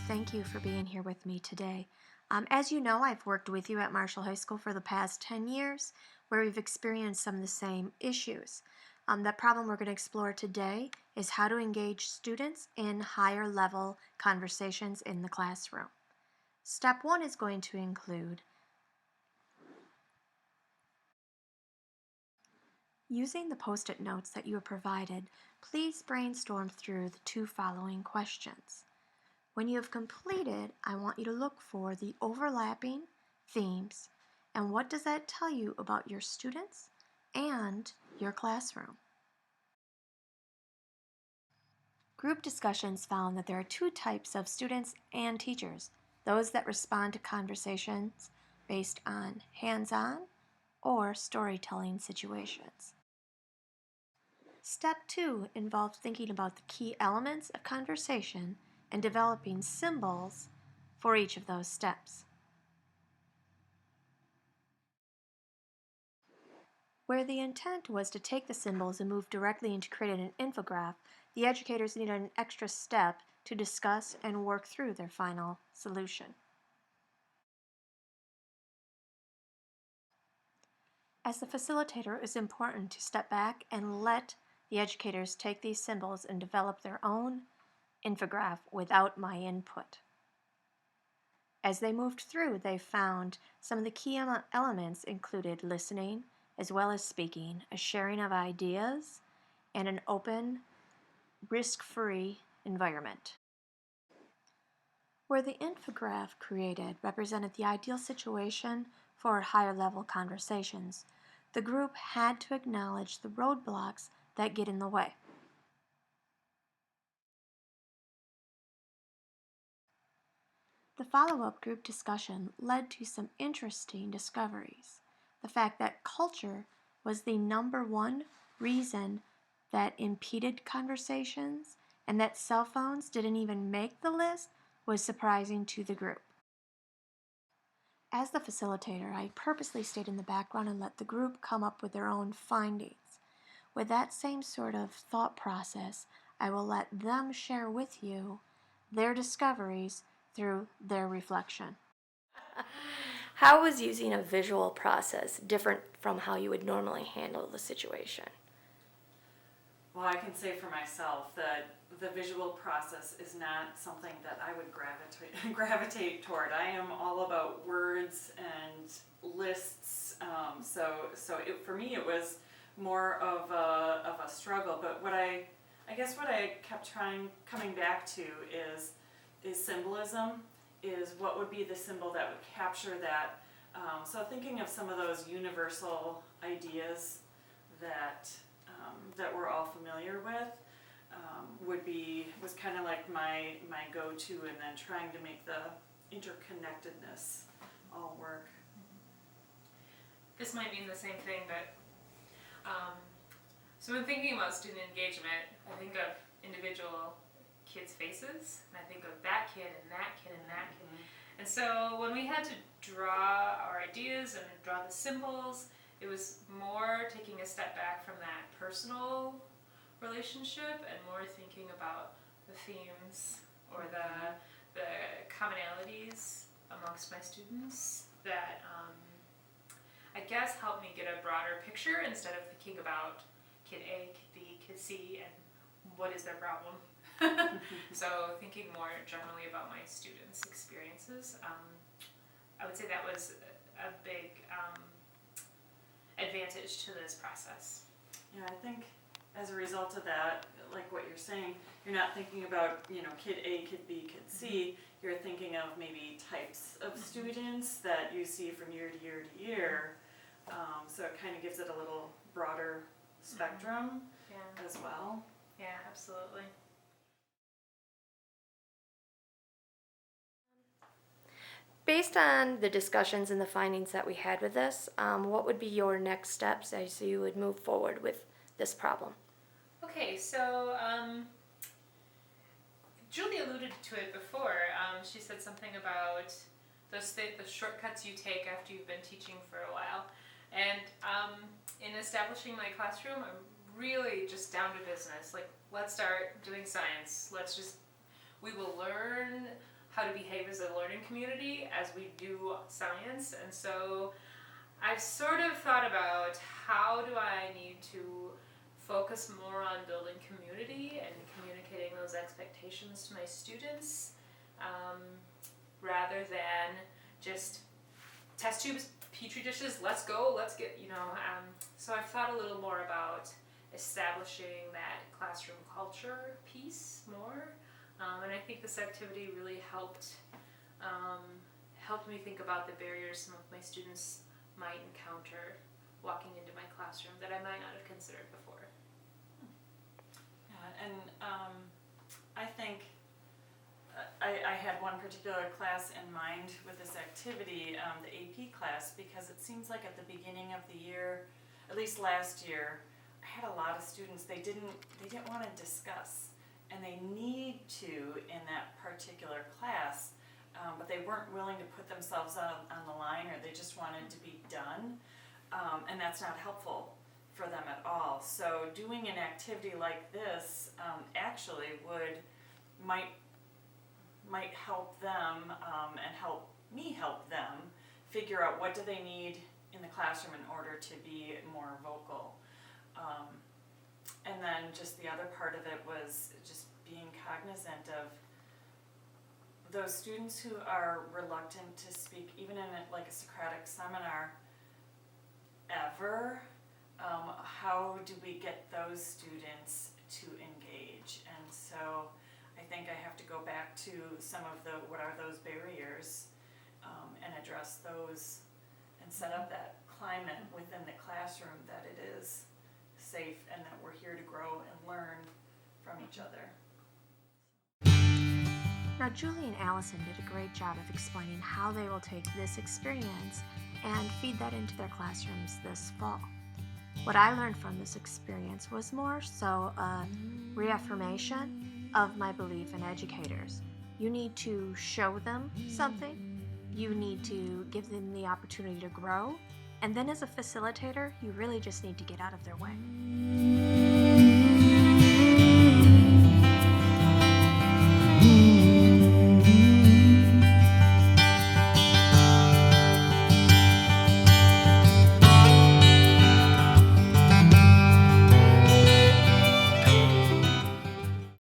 thank you for being here with me today. As you know, I've worked with you at Marshall High School for the past 10 years, where we've experienced some of the same issues. The problem we're going to explore today is how to engage students in higher level conversations in the classroom. Step 1 is going to include using the post-it notes that you were provided. Please brainstorm through the 2 following questions. When you have completed, I want you to look for the overlapping themes and what does that tell you about your students and your classroom. Group discussions found that there are 2 types of students and teachers: those that respond to conversations based on hands-on or storytelling situations. Step 2 involves thinking about the key elements of conversation and developing symbols for each of those steps. Where the intent was to take the symbols and move directly into creating an infograph, the educators needed an extra step to discuss and work through their final solution. As the facilitator, it is important to step back and let the educators take these symbols and develop their own infograph without my input. As they moved through, they found some of the key elements included listening, as well as speaking, a sharing of ideas, and an open, risk-free environment. Where the infograph created represented the ideal situation for higher-level conversations, the group had to acknowledge the roadblocks that get in the way. The follow-up group discussion led to some interesting discoveries. The fact that culture was the #1 reason that impeded conversations and that cell phones didn't even make the list was surprising to the group. As the facilitator, I purposely stayed in the background and let the group come up with their own findings. With that same sort of thought process, I will let them share with you their discoveries through their reflection. How was using a visual process different from how you would normally handle the situation? Well, I can say for myself that the visual process is not something that I would gravitate toward. I am all about words and lists, for me it was more of a struggle. But I guess what I kept coming back to is symbolism. Is what would be the symbol that would capture that. So thinking of some of those universal ideas that we're all familiar with was kind of like my go-to, and then trying to make the interconnectedness all work. This might mean the same thing, but so when thinking about student engagement, I think of individual kids' faces, and I think of that kid and that kid and that kid. And so when we had to draw our ideas and draw the symbols, it was more taking a step back from that personal relationship and more thinking about the themes or the commonalities amongst my students that I guess helped me get a broader picture instead of thinking about kid A, kid B, kid C, and what is their problem. So thinking more generally about my students' experiences, I would say that was a big advantage to this process. Yeah, I think as a result of that, like what you're saying, you're not thinking about, kid A, kid B, kid C. You're thinking of maybe types of students that you see from year to year to year. So it kind of gives it a little broader spectrum as well. Yeah, absolutely. Based on the discussions and the findings that we had with this, what would be your next steps as you would move forward with this problem? Okay, so Julie alluded to it before. She said something about the shortcuts you take after you've been teaching for a while. And in establishing my classroom, I'm really just down to business. Like, let's start doing science. We will learn how to behave as a learning community as we do science. And so I've sort of thought about how do I need to focus more on building community and communicating those expectations to my students, rather than just test tubes, petri dishes, let's go, let's get, so I've thought a little more about establishing that classroom culture piece more, and I think this activity really helped me think about the barriers some of my students might encounter walking into my classroom that I might not have considered before. Yeah, and I think I had one particular class in mind with this activity, the AP class, because it seems like at the beginning of the year, at least last year, I had a lot of students, they didn't want to discuss, and they need to in that particular class, but they weren't willing to put themselves on the line, or they just wanted to be done, and that's not helpful for them at all. So doing an activity like this actually might help them and help me help them figure out what do they need in the classroom in order to be more vocal. And then just the other part of it was just being cognizant of those students who are reluctant to speak, even in like a Socratic seminar, ever. How do we get those students to engage? And so I think I have to go back to some of what are those barriers, and address those and set up that climate within the classroom that it is safe and that we're here to grow and learn from each other. Now, Julie and Allison did a great job of explaining how they will take this experience and feed that into their classrooms this fall. What I learned from this experience was more so a reaffirmation of my belief in educators. You need to show them something, you need to give them the opportunity to grow, and then as a facilitator, you really just need to get out of their way.